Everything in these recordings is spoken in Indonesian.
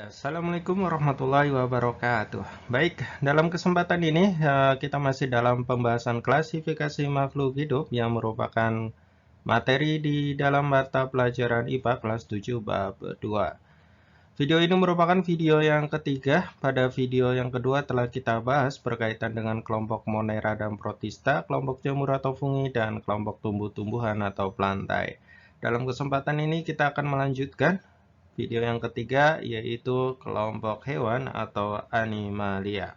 Assalamualaikum warahmatullahi wabarakatuh. Baik, dalam kesempatan ini kita masih dalam pembahasan klasifikasi makhluk hidup yang merupakan materi di dalam mata pelajaran IPA kelas 7 bab 2. Video ini merupakan video yang ketiga. Pada video yang kedua telah kita bahas berkaitan dengan kelompok Monera dan Protista, kelompok jamur atau fungi, dan kelompok tumbuh-tumbuhan atau plantae. Dalam kesempatan ini kita akan melanjutkan video yang ketiga, yaitu kelompok hewan atau animalia.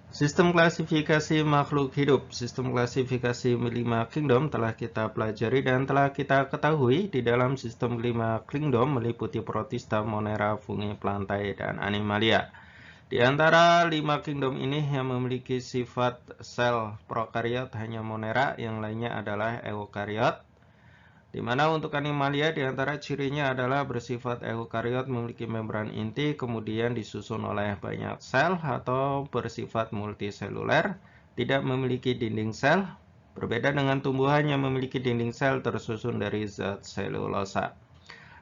Sistem klasifikasi makhluk hidup, sistem klasifikasi 5 kingdom telah kita pelajari dan telah kita ketahui di dalam sistem 5 kingdom meliputi Protista, Monera, fungi, plantae, dan animalia. Di antara 5 kingdom ini yang memiliki sifat sel prokariot hanya Monera, yang lainnya adalah eukariot. Di mana untuk animalia diantara cirinya adalah bersifat eukariot, memiliki membran inti, kemudian disusun oleh banyak sel atau bersifat multiseluler, tidak memiliki dinding sel, berbeda dengan tumbuhan yang memiliki dinding sel tersusun dari zat selulosa.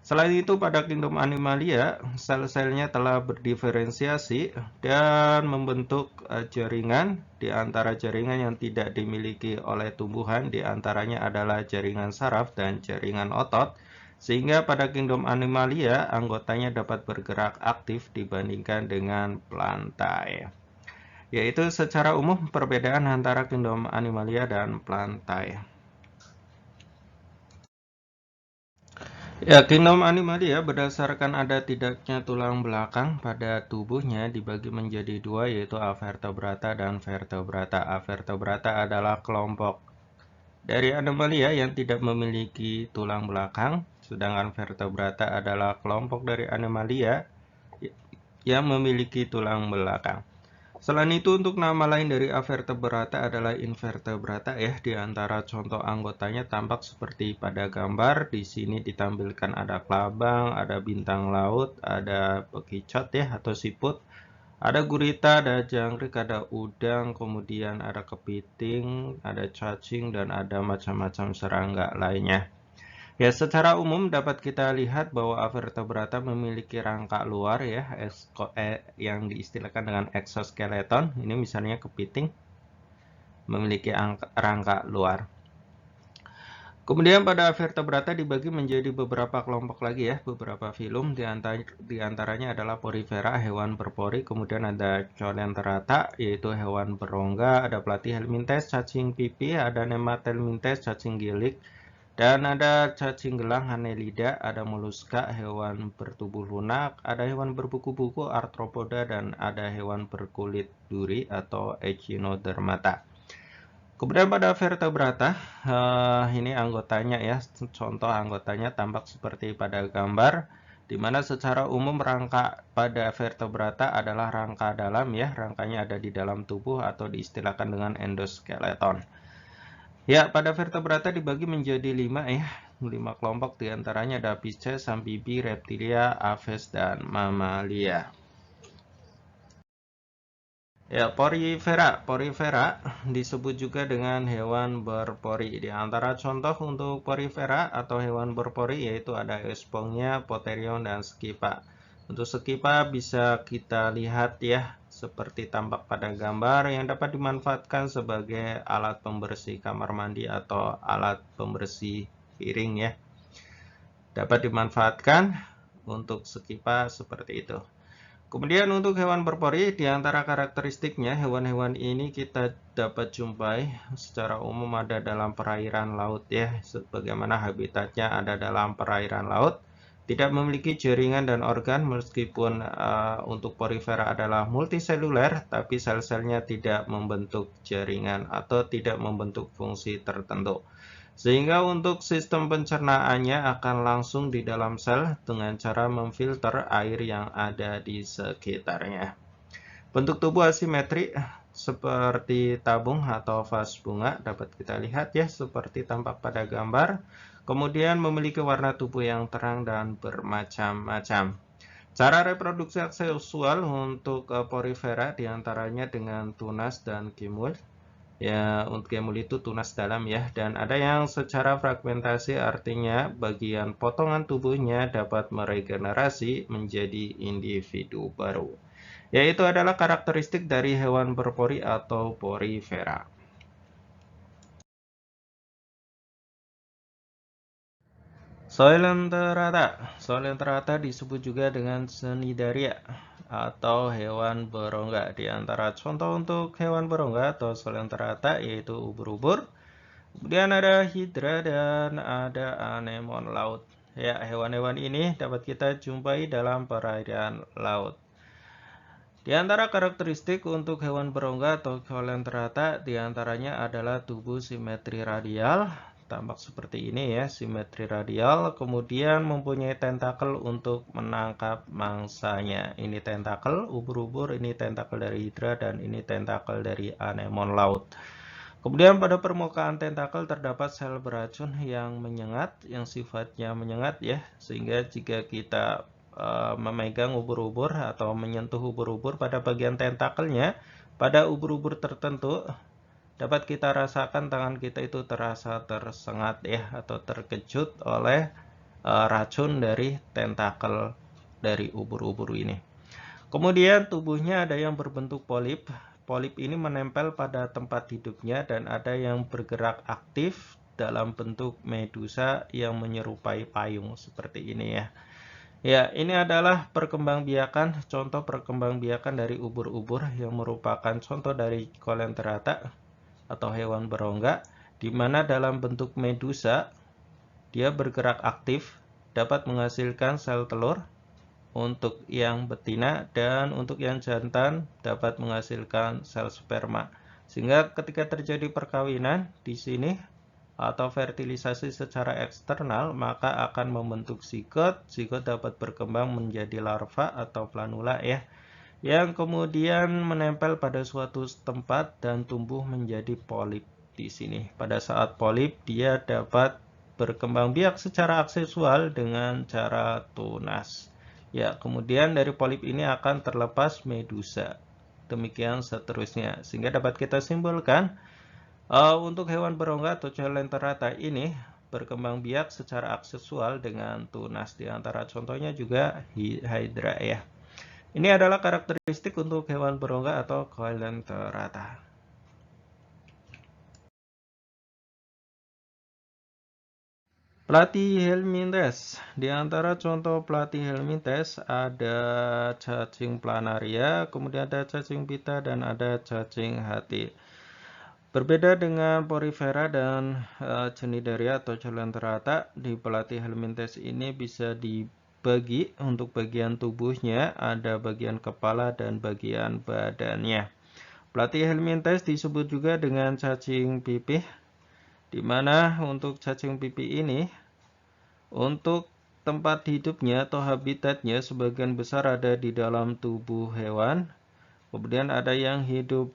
Selain itu, pada kingdom animalia, sel-selnya telah berdiferensiasi dan membentuk jaringan. Di antara jaringan yang tidak dimiliki oleh tumbuhan, di antaranya adalah jaringan saraf dan jaringan otot, sehingga pada kingdom animalia, anggotanya dapat bergerak aktif dibandingkan dengan plantae. Yaitu secara umum perbedaan antara kingdom animalia dan plantae. Ya, kingdom animalia berdasarkan ada tidaknya tulang belakang pada tubuhnya dibagi menjadi dua, yaitu avertebrata dan vertebrata. Avertebrata adalah kelompok dari animalia yang tidak memiliki tulang belakang, sedangkan vertebrata adalah kelompok dari animalia yang memiliki tulang belakang. Selain itu, untuk nama lain dari avertebrata adalah invertebrata ya. Di antara contoh anggotanya tampak seperti pada gambar. Di sini ditampilkan ada kelabang, ada bintang laut, ada bekicot ya atau siput, ada gurita, ada jangkrik, ada udang, kemudian ada kepiting, ada cacing, dan ada macam-macam serangga lainnya. Ya, secara umum dapat kita lihat bahwa avertebrata memiliki rangka luar ya, yang diistilahkan dengan exoskeleton. Ini misalnya kepiting memiliki rangka luar. Kemudian pada vertebrata dibagi menjadi beberapa kelompok lagi ya, beberapa filum. Di antaranya adalah porifera, hewan berpori. Kemudian ada coelenterata, yaitu hewan berongga. Ada platyhelminthes, cacing pipi. Ada nemathelminthes, cacing gilik. Dan ada cacing gelang Annelida, ada moluska, hewan bertubuh lunak, ada hewan berbuku-buku arthropoda, dan ada hewan berkulit duri atau echinodermata. Kemudian pada vertebrata, ini anggotanya ya, contoh anggotanya tampak seperti pada gambar, di mana secara umum rangka pada vertebrata adalah rangka dalam ya, rangkanya ada di dalam tubuh atau diistilahkan dengan endoskeleton. Ya, pada vertebrata dibagi menjadi 5 ya, 5 kelompok, diantaranya ada Pisces, amfibi, reptilia, aves, dan mamalia. Ya, porifera disebut juga dengan hewan berpori. Di antara contoh untuk porifera atau hewan berpori yaitu ada espongnya, poterion, dan skipa. Untuk skipa bisa kita lihat ya, seperti tampak pada gambar yang dapat dimanfaatkan sebagai alat pembersih kamar mandi atau alat pembersih piring ya. Dapat dimanfaatkan untuk skipa seperti itu. Kemudian untuk hewan berpori, di antara karakteristiknya, hewan-hewan ini kita dapat jumpai secara umum ada dalam perairan laut ya, sebagaimana habitatnya ada dalam perairan laut, tidak memiliki jaringan dan organ meskipun untuk porifera adalah multiseluler, tapi sel-selnya tidak membentuk jaringan atau tidak membentuk fungsi tertentu. Sehingga untuk sistem pencernaannya akan langsung di dalam sel dengan cara memfilter air yang ada di sekitarnya. Bentuk tubuh asimetri seperti tabung atau vas bunga dapat kita lihat ya, seperti tampak pada gambar. Kemudian memiliki warna tubuh yang terang dan bermacam-macam. Cara reproduksi seksual untuk porifera diantaranya dengan tunas dan kimul. Ya, untuk yang mulia itu tunas dalam ya. Dan ada yang secara fragmentasi, artinya bagian potongan tubuhnya dapat meregenerasi menjadi individu baru. Yaitu adalah karakteristik dari hewan berpori atau porifera. Soilenterata. Soilenterata disebut juga dengan cnidaria atau hewan berongga. Di antara contoh untuk hewan berongga atau soilenterata yaitu ubur-ubur, kemudian ada hidra dan ada anemon laut. Ya, hewan-hewan ini dapat kita jumpai dalam perairan laut. Di antara karakteristik untuk hewan berongga atau coelenterata diantaranya adalah tubuh simetri radial, tampak seperti ini ya, simetri radial, kemudian mempunyai tentakel untuk menangkap mangsanya. Ini tentakel ubur-ubur, ini tentakel dari hidra, dan ini tentakel dari anemon laut. Kemudian pada permukaan tentakel terdapat sel beracun yang menyengat, yang sifatnya menyengat ya, sehingga jika kita memegang ubur-ubur atau menyentuh ubur-ubur pada bagian tentakelnya, pada ubur-ubur tertentu dapat kita rasakan tangan kita itu terasa tersengat ya, atau terkejut oleh racun dari tentakel dari ubur-ubur ini. Kemudian tubuhnya ada yang berbentuk polip. Polip ini menempel pada tempat hidupnya dan ada yang bergerak aktif dalam bentuk medusa yang menyerupai payung seperti ini ya. Ya, ini adalah perkembangbiakan, contoh perkembangbiakan dari ubur-ubur yang merupakan contoh dari coelenterata atau hewan berongga, di mana dalam bentuk medusa dia bergerak aktif, dapat menghasilkan sel telur untuk yang betina, dan untuk yang jantan dapat menghasilkan sel sperma. Sehingga ketika terjadi perkawinan di sini atau fertilisasi secara eksternal, maka akan membentuk zigot. Zigot dapat berkembang menjadi larva atau planula ya, yang kemudian menempel pada suatu tempat dan tumbuh menjadi polip di sini. Pada saat polip, dia dapat berkembang biak secara aksesual dengan cara tunas. Ya, kemudian dari polip ini akan terlepas medusa. Demikian seterusnya. Sehingga dapat kita simpulkan untuk hewan berongga atau coelenterata ini berkembang biak secara aksesual dengan tunas. Di antara contohnya juga hydra ya. Ini adalah karakteristik untuk hewan berongga atau coelenterata. Platyhelminthes. Di antara contoh Platyhelminthes ada cacing planaria, kemudian ada cacing pita, dan ada cacing hati. Berbeda dengan porifera dan cnidaria atau coelenterata, di Platyhelminthes ini bisa dibagi untuk bagian tubuhnya, ada bagian kepala dan bagian badannya. Platyhelminthes disebut juga dengan cacing pipih, di mana untuk cacing pipih ini, untuk tempat hidupnya atau habitatnya sebagian besar ada di dalam tubuh hewan. Kemudian ada yang hidup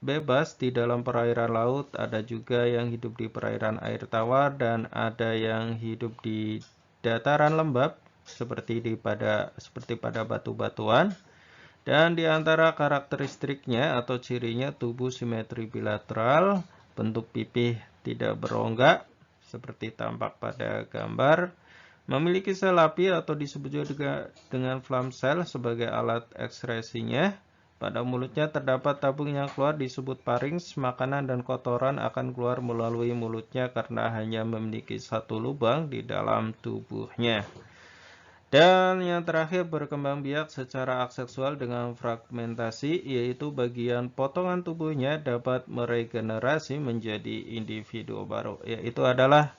bebas di dalam perairan laut, ada juga yang hidup di perairan air tawar, dan ada yang hidup di dataran lembab seperti pada batu-batuan. Dan di antara karakteristiknya atau cirinya tubuh simetri bilateral, bentuk pipih tidak berongga seperti tampak pada gambar, memiliki sel api atau disebut juga dengan flam cell sebagai alat ekskresinya. Pada mulutnya terdapat tabung yang keluar disebut pharynx. Makanan dan kotoran akan keluar melalui mulutnya karena hanya memiliki satu lubang di dalam tubuhnya. Dan yang terakhir berkembang biak secara aseksual dengan fragmentasi, yaitu bagian potongan tubuhnya dapat meregenerasi menjadi individu baru. Yaitu adalah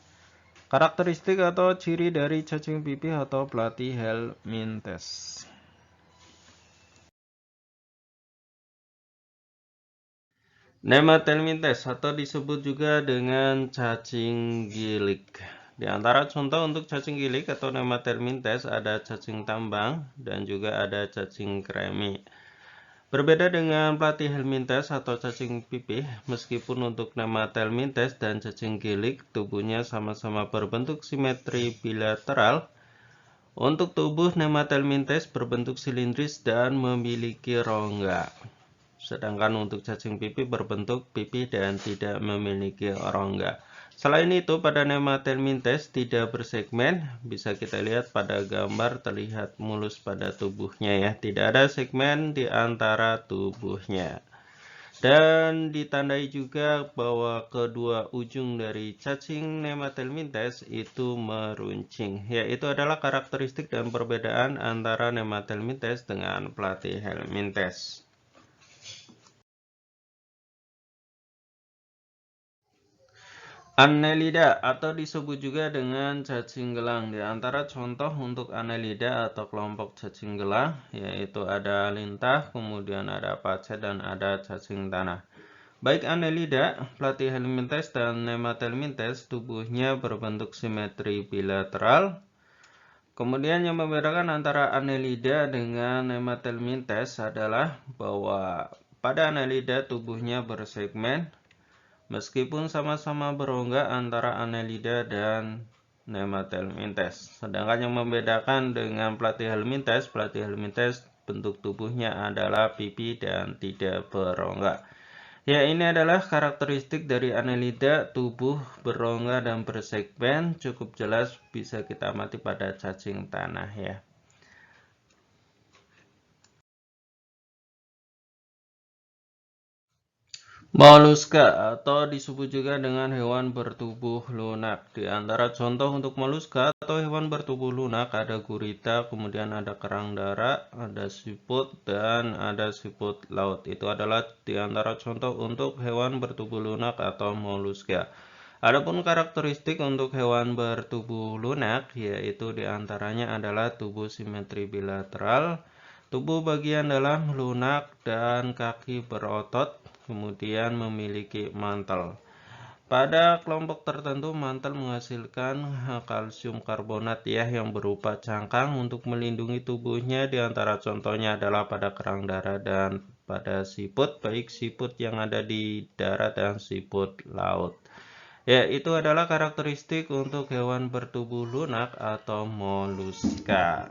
karakteristik atau ciri dari cacing pipih atau Platyhelminthes. Nemathelminthes atau disebut juga dengan cacing gilik. Di antara contoh untuk cacing gilik atau Nemathelminthes ada cacing tambang dan juga ada cacing kremi. Berbeda dengan Platyhelminthes atau cacing pipih, meskipun untuk Nemathelminthes dan cacing gilik tubuhnya sama-sama berbentuk simetri bilateral, untuk tubuh Nemathelminthes berbentuk silindris dan memiliki rongga. Sedangkan untuk cacing pipih berbentuk pipih dan tidak memiliki rongga. Selain itu, pada Nemathelminthes tidak bersegmen. Bisa kita lihat pada gambar terlihat mulus pada tubuhnya ya. Tidak ada segmen di antara tubuhnya. Dan ditandai juga bahwa kedua ujung dari cacing Nemathelminthes itu meruncing. Yaitu adalah karakteristik dan perbedaan antara Nemathelminthes dengan Platyhelminthes. Annelida atau disebut juga dengan cacing gelang. Di antara contoh untuk Annelida atau kelompok cacing gelang yaitu ada lintah, kemudian ada pacet dan ada cacing tanah. Baik Annelida, Platyhelminthes dan Nemathelminthes tubuhnya berbentuk simetri bilateral. Kemudian yang membedakan antara Annelida dengan Nemathelminthes adalah bahwa pada Annelida tubuhnya bersegmen. Meskipun sama-sama berongga antara Annelida dan Nemathelminthes. Sedangkan yang membedakan dengan Platyhelminthes, bentuk tubuhnya adalah pipi dan tidak berongga. Ya, ini adalah karakteristik dari Annelida, tubuh berongga dan bersegmen. Cukup jelas bisa kita amati pada cacing tanah ya. Moluska atau disebut juga dengan hewan bertubuh lunak. Di antara contoh untuk moluska atau hewan bertubuh lunak ada gurita, kemudian ada kerang darat, ada siput, dan ada siput laut. Itu adalah di antara contoh untuk hewan bertubuh lunak atau moluska. Adapun karakteristik untuk hewan bertubuh lunak yaitu di antaranya adalah tubuh simetri bilateral, tubuh bagian dalam lunak dan kaki berotot, kemudian memiliki mantel. Pada kelompok tertentu mantel menghasilkan kalsium karbonat ya yang berupa cangkang untuk melindungi tubuhnya. Di antara contohnya adalah pada kerang darat dan pada siput, baik siput yang ada di darat dan siput laut. Ya, itu adalah karakteristik untuk hewan bertubuh lunak atau moluska.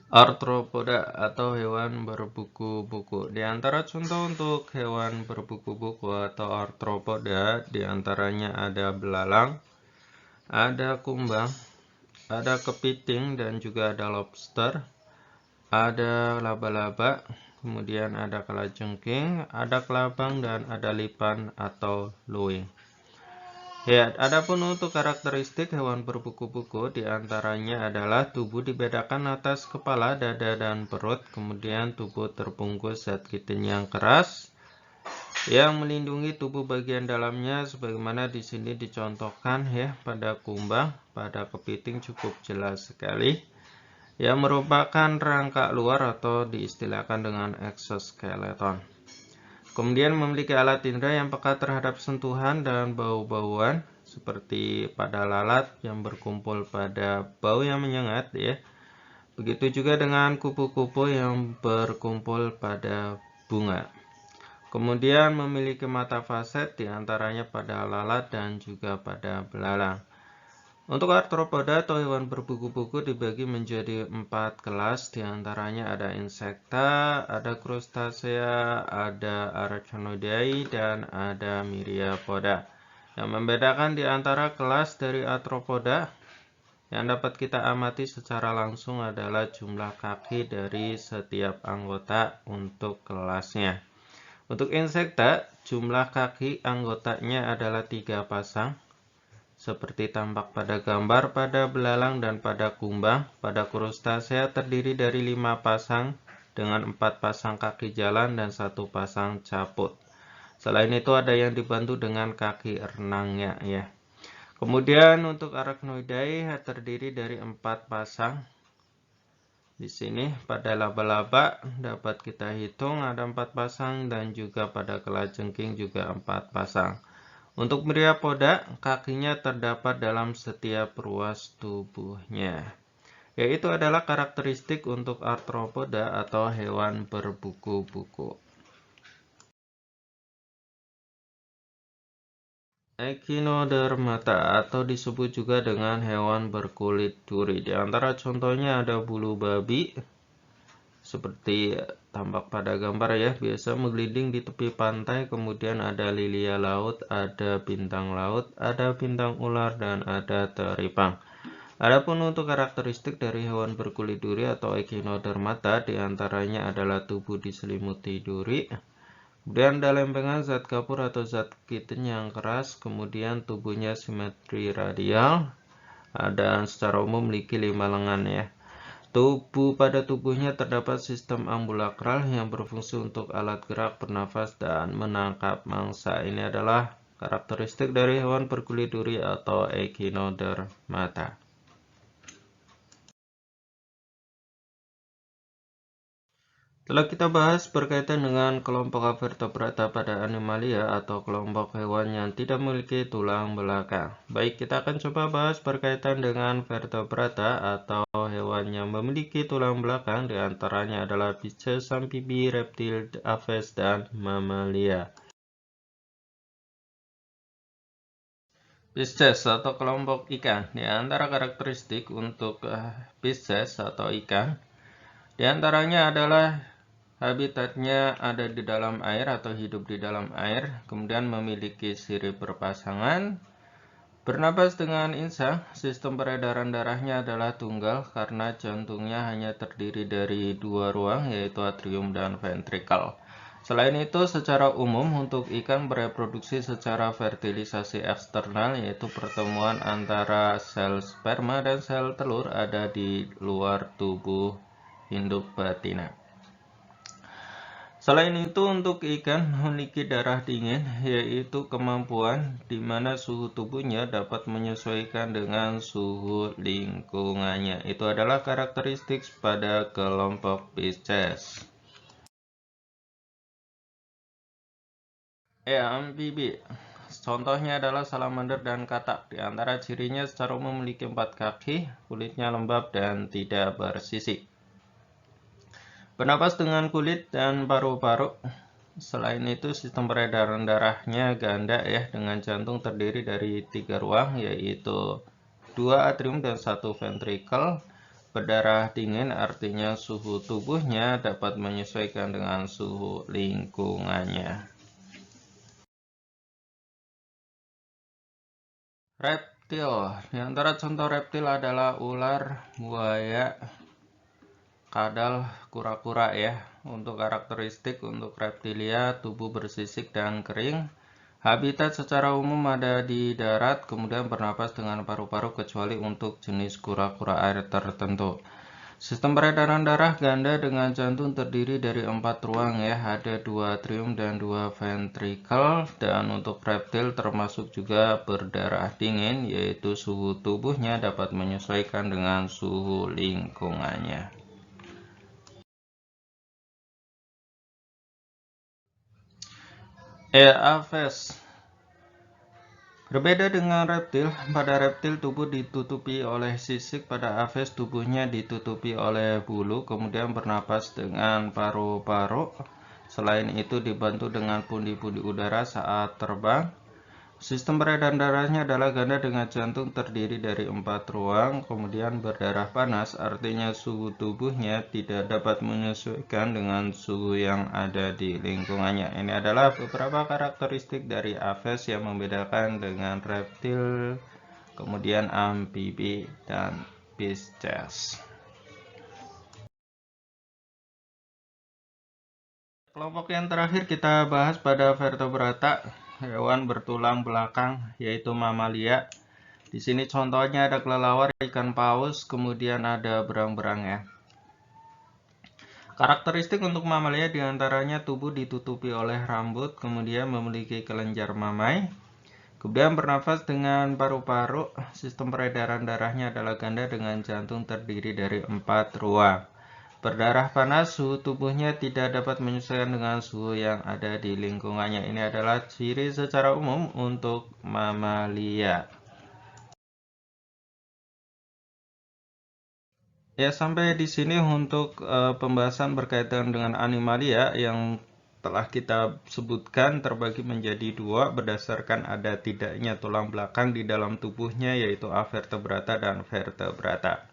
Arthropoda atau hewan berbuku-buku. Di antara contoh untuk hewan berbuku-buku atau arthropoda, di antaranya ada belalang, ada kumbang, ada kepiting dan juga ada lobster, ada laba-laba, kemudian ada kalajengking, ada kelabang dan ada lipan atau luwing. Ya, adapun untuk karakteristik hewan berbuku-buku diantaranya adalah tubuh dibedakan atas kepala, dada, dan perut, kemudian tubuh terbungkus zat kitin yang keras yang melindungi tubuh bagian dalamnya sebagaimana di sini dicontohkan ya pada kumbang, pada kepiting cukup jelas sekali. Yang merupakan rangka luar atau diistilahkan dengan exoskeleton. Kemudian memiliki alat indera yang peka terhadap sentuhan dan bau-bauan seperti pada lalat yang berkumpul pada bau yang menyengat ya. Begitu juga dengan kupu-kupu yang berkumpul pada bunga. Kemudian memiliki mata faset diantaranya pada lalat dan juga pada belalang. Untuk arthropoda atau hewan berbuku-buku dibagi menjadi 4 kelas, diantaranya ada insekta, ada krustasea, ada arachnoideae, dan ada myriapoda. Yang membedakan di antara kelas dari arthropoda yang dapat kita amati secara langsung adalah jumlah kaki dari setiap anggota untuk kelasnya. Untuk insekta, jumlah kaki anggotanya adalah 3 pasang. Seperti tampak pada gambar pada belalang dan pada kumbang, pada krustasea terdiri dari 5 pasang dengan 4 pasang kaki jalan dan 1 pasang caput. Selain itu ada yang dibantu dengan kaki renangnya ya. Kemudian untuk arachnoideae terdiri dari 4 pasang. Di sini pada laba-laba dapat kita hitung ada 4 pasang dan juga pada kalajengking juga 4 pasang. Untuk myriapoda, kakinya terdapat dalam setiap ruas tubuhnya. Yaitu adalah karakteristik untuk arthropoda atau hewan berbuku-buku. Echinodermata atau disebut juga dengan hewan berkulit duri. Di antara contohnya ada bulu babi, seperti tampak pada gambar ya, biasa menggelinding di tepi pantai, kemudian ada lilia laut, ada bintang laut, ada bintang ular, dan ada teripang. Adapun untuk karakteristik dari hewan berkulit duri atau Echinodermata, diantaranya adalah tubuh diselimuti duri, kemudian ada lempengan zat kapur atau zat kitten yang keras, kemudian tubuhnya simetri radial, dan secara umum memiliki 5 lengan ya. Pada tubuhnya terdapat sistem ambulakral yang berfungsi untuk alat gerak, bernafas, dan menangkap mangsa. Ini adalah karakteristik dari hewan berkulit duri atau Echinodermata. Setelah kita bahas berkaitan dengan kelompok vertebrata pada animalia atau kelompok hewan yang tidak memiliki tulang belakang. Baik, kita akan coba bahas berkaitan dengan vertebrata atau hewan yang memiliki tulang belakang, diantaranya adalah Pisces, amfibi, reptil, aves, dan mamalia. Pisces atau kelompok ikan. Di antara karakteristik untuk Pisces atau ikan, di antaranya adalah habitatnya ada di dalam air atau hidup di dalam air, kemudian memiliki sirip berpasangan, bernapas dengan insang. Sistem peredaran darahnya adalah tunggal karena jantungnya hanya terdiri dari 2 ruang, yaitu atrium dan ventrikel. Selain itu, secara umum untuk ikan bereproduksi secara fertilisasi eksternal, yaitu pertemuan antara sel sperma dan sel telur ada di luar tubuh induk betina. Selain itu, untuk ikan memiliki darah dingin, yaitu kemampuan di mana suhu tubuhnya dapat menyesuaikan dengan suhu lingkungannya. Itu adalah karakteristik pada kelompok Pisces. Amfibi. Contohnya adalah salamander dan katak. Di antara cirinya secara umum memiliki 4 kaki, kulitnya lembab dan tidak bersisi. Bernapas dengan kulit dan paru-paru. Selain itu, sistem peredaran darahnya ganda ya, dengan jantung terdiri dari 3 ruang, yaitu 2 atrium dan 1 ventrikel. Berdarah dingin artinya suhu tubuhnya dapat menyesuaikan dengan suhu lingkungannya. Reptil. Di antara contoh reptil adalah ular, buaya, kadal, kura-kura ya. Untuk karakteristik untuk reptilia, tubuh bersisik dan kering. Habitat secara umum ada di darat, kemudian bernapas dengan paru-paru kecuali untuk jenis kura-kura air tertentu. Sistem peredaran darah ganda dengan jantung terdiri dari 4 ruang ya, ada 2 atrium dan 2 ventrikel. Dan untuk reptil termasuk juga berdarah dingin, yaitu suhu tubuhnya dapat menyesuaikan dengan suhu lingkungannya. Aves. Berbeda dengan reptil, pada reptil tubuh ditutupi oleh sisik, pada aves tubuhnya ditutupi oleh bulu, kemudian bernapas dengan paru-paru. Selain itu dibantu dengan pundi-pundi udara saat terbang. Sistem peredaran darahnya adalah ganda dengan jantung terdiri dari 4 ruang, kemudian berdarah panas, artinya suhu tubuhnya tidak dapat menyesuaikan dengan suhu yang ada di lingkungannya. Ini adalah beberapa karakteristik dari aves yang membedakan dengan reptil, kemudian amfibi, dan Pisces. Kelompok yang terakhir kita bahas pada vertebrata, hewan bertulang belakang, yaitu mamalia. Di sini contohnya ada kelelawar, ikan paus, kemudian ada berang-berang ya. Karakteristik untuk mamalia diantaranya tubuh ditutupi oleh rambut, kemudian memiliki kelenjar mamai, kemudian bernafas dengan paru-paru. Sistem peredaran darahnya adalah ganda dengan jantung terdiri dari 4 ruang. Berdarah panas, suhu tubuhnya tidak dapat menyesuaikan dengan suhu yang ada di lingkungannya. Ini adalah ciri secara umum untuk mamalia. Ya, sampai di sini untuk pembahasan berkaitan dengan animalia. Yang telah kita sebutkan terbagi menjadi dua berdasarkan ada tidaknya tulang belakang di dalam tubuhnya, yaitu avertebrata dan vertebrata.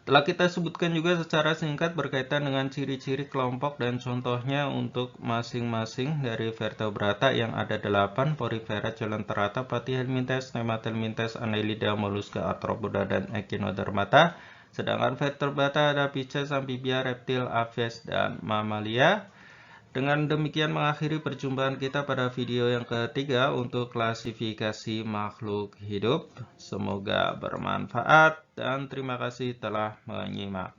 Telah kita sebutkan juga secara singkat berkaitan dengan ciri-ciri kelompok dan contohnya untuk masing-masing dari vertebrata yang ada 8, Porifera, Coelenterata, Platyhelminthes, Nemathelminthes, Annelida, Mollusca, Arthropoda, dan Echinodermata. Sedangkan vertebrata ada Pisces, amfibia, reptil, aves, dan mamalia. Dengan demikian mengakhiri perjumpaan kita pada video yang ketiga untuk klasifikasi makhluk hidup. Semoga bermanfaat dan terima kasih telah menyimak.